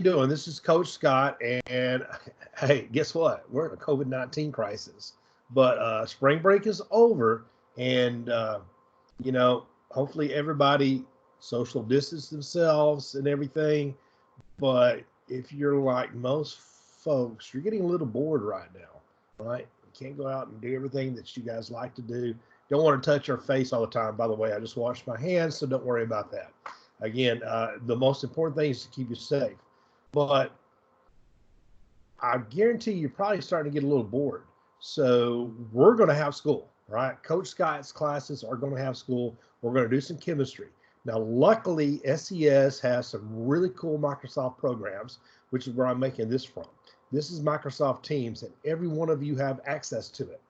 doing? This is Coach Scott, and hey, guess what? We're in a COVID-19 crisis, but spring break is over, and you know, hopefully everybody social distance themselves and everything. But if you're like most folks, you're getting a little bored right now, right? You can't go out and do everything that you guys like to do. Don't want to touch your face all the time. By the way, I just washed my hands, so don't worry about that. Again, the most important thing is to keep you safe. But I guarantee you're probably starting to get a little bored. So we're going to have school, right? Coach Scott's classes are going to have school. We're going to do some chemistry. Now, luckily, SCS has some really cool Microsoft programs, which is where I'm making this from. This is Microsoft Teams, and every one of you have access to it.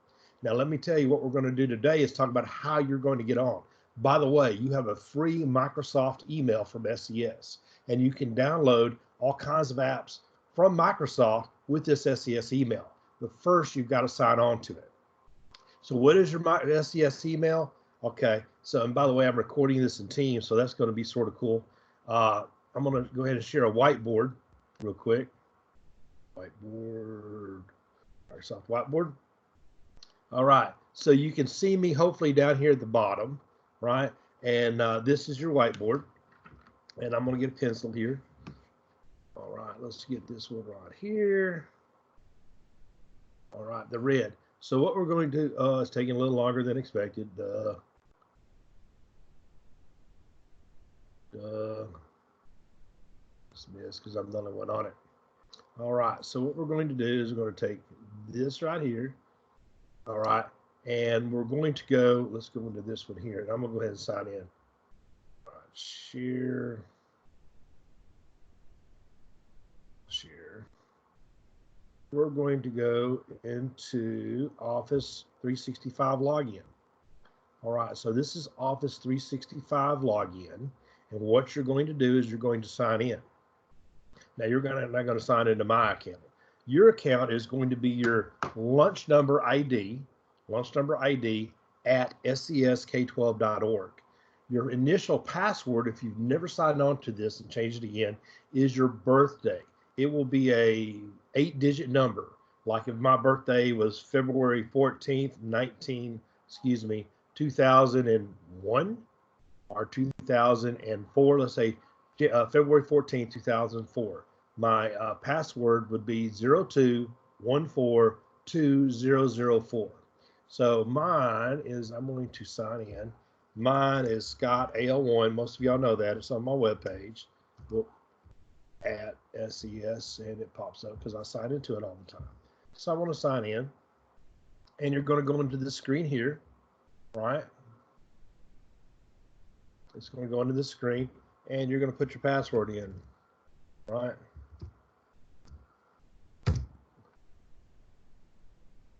Now, let me tell you what we're going to do today is talk about how you're going to get on. By the way, you have a free Microsoft email from SCS, and you can download all kinds of apps from Microsoft with this SCS email. But first, you've got to sign on to it. So what is your SCS email? Okay, so, and by the way, I'm recording this in Teams, so that's going to be sort of cool. I'm going to go ahead and share a whiteboard real quick. Whiteboard, Microsoft Whiteboard. All right, so you can see me hopefully down here at the bottom, right? And this is your whiteboard, and I'm going to get a pencil here. All right, let's get this one right here. All right, the red. So what we're going to do, it's taking a little longer than expected. Dismiss because I'm the only one on it. All right, so what we're going to do is we're going to take this right here. All right, and we're going to go, let's go into this one here, and I'm going to go ahead and sign in. All right, share. We're going to go into Office 365 login. All right, so this is Office 365 login, and what you're going to do is you're going to sign in. Now you're not going to sign into my account. Your account is going to be your lunch number ID at scsk12.org. Your initial password, if you've never signed on to this and changed it again, is your birthday. It will be a 8-digit number. Like if my birthday was February 14th, 2001 or 2004, let's say February 14th, 2004. My password would be 02142004. So mine is, I'm going to sign in. Mine is Scott AL1. Most of y'all know that. It's on my webpage at SCS, and it pops up because I sign into it all the time. So I want to sign in, and you're going to go into this screen here, right? It's going to go into this screen, and you're going to put your password in, right?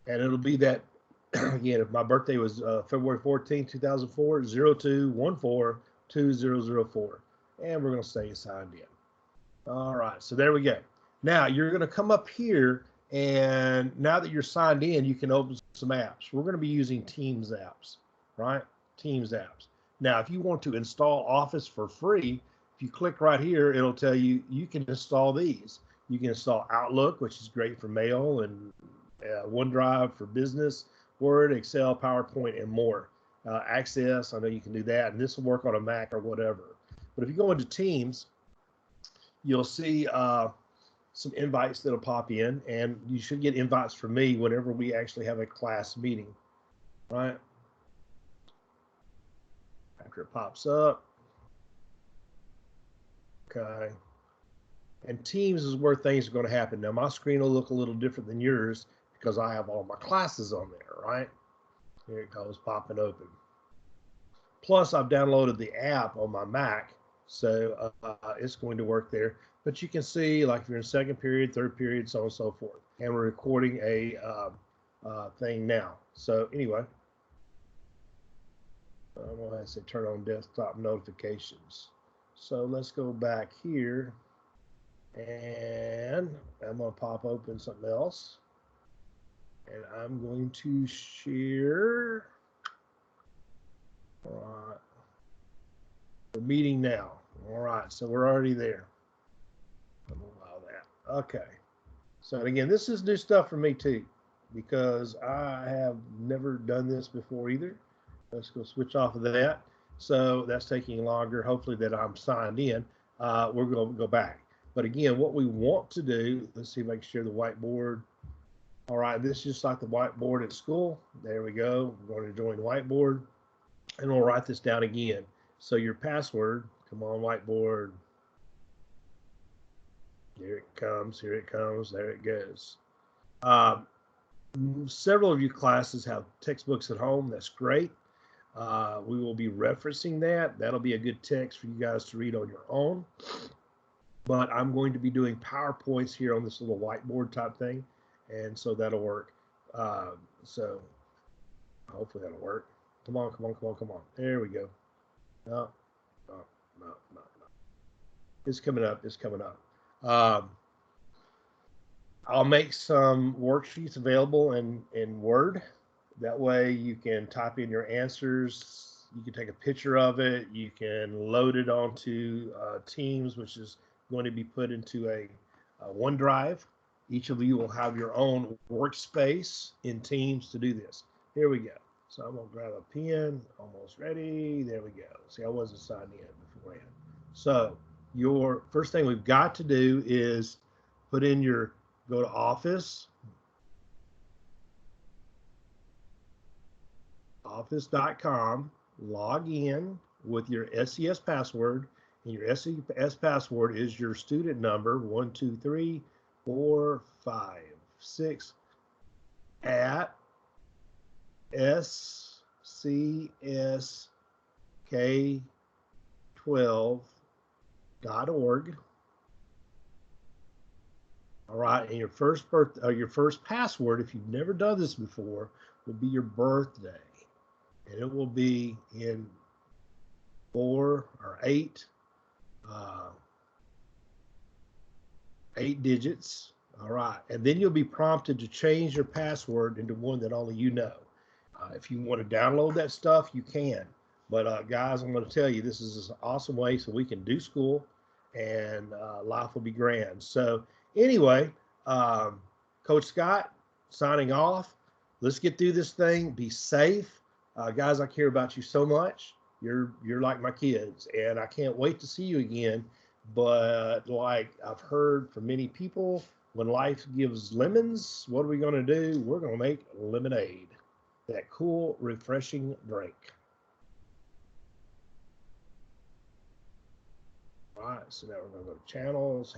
And it'll be that, again, if my birthday was February 14, 2004, 02142004. And we're going to stay signed in. All right, so there we go. Now you're going to come up here, and now that you're signed in, you can open some apps. We're going to be using Teams apps, right? Teams apps. Now, if you want to install Office for free, if you click right here, it'll tell you you can install these. You can install Outlook, which is great for mail, and OneDrive for business, Word, Excel, PowerPoint, and more. Access, I know you can do that, and this will work on a Mac or whatever. But if you go into Teams, you'll see some invites that'll pop in, and you should get invites from me whenever we actually have a class meeting, right? After it pops up. Okay. And Teams is where things are going to happen. Now, my screen will look a little different than yours because I have all my classes on there, right? Here it goes, popping open. Plus, I've downloaded the app on my Mac, so it's going to work there. But you can see, like, if you're in second period, third period, so on and so forth. And we're recording a thing now. So anyway, I'm going to say turn on desktop notifications. So let's go back here, and I'm going to pop open something else. And I'm going to share. All right. The meeting now. All right, so we're already there. Okay. So again, this is new stuff for me too, because I have never done this before either. Let's go switch off of that. So that's taking longer. Hopefully that I'm signed in. We're going to go back. But again, what we want to do, let's see if I can share the whiteboard. All right, this is just like the whiteboard at school. There we go. We're going to join the whiteboard and we'll write this down again. So your password, come on whiteboard. Here it comes, here it comes, there it goes. Several of you classes have textbooks at home. That's great. We will be referencing that. That'll be a good text for you guys to read on your own. But I'm going to be doing PowerPoints here on this little whiteboard type thing. And so that'll work. So hopefully that'll work. Come on, come on, come on, come on. There we go. No, no, no, no, no. It's coming up. It's coming up. I'll make some worksheets available in Word. That way you can type in your answers. You can take a picture of it. You can load it onto Teams, which is going to be put into a OneDrive. Each of you will have your own workspace in Teams to do this. Here we go. So I'm going to grab a pen. Almost ready. There we go. See, I wasn't signed in beforehand. So your first thing we've got to do is put in your, go to Office, office.com, log in with your SCS password, and your SCS password is your student number 1, 2, 3, 4, 5, 6 at scsk12.org. All right, and your first password, if you've never done this before, will be your birthday, and it will be in 4 or 8 digits. All right, and then you'll be prompted to change your password into one that only you know. If you want to download that stuff, you can. But guys, I'm going to tell you, this is an awesome way so we can do school, and life will be grand. So anyway, Coach Scott signing off. Let's get through this thing. Be safe. Guys, I care about you so much. You're like my kids, and I can't wait to see you again. But like I've heard from many people, when life gives lemons, what are we going to do? We're going to make lemonade, that cool, refreshing drink. All right, so now we're going to go to channels.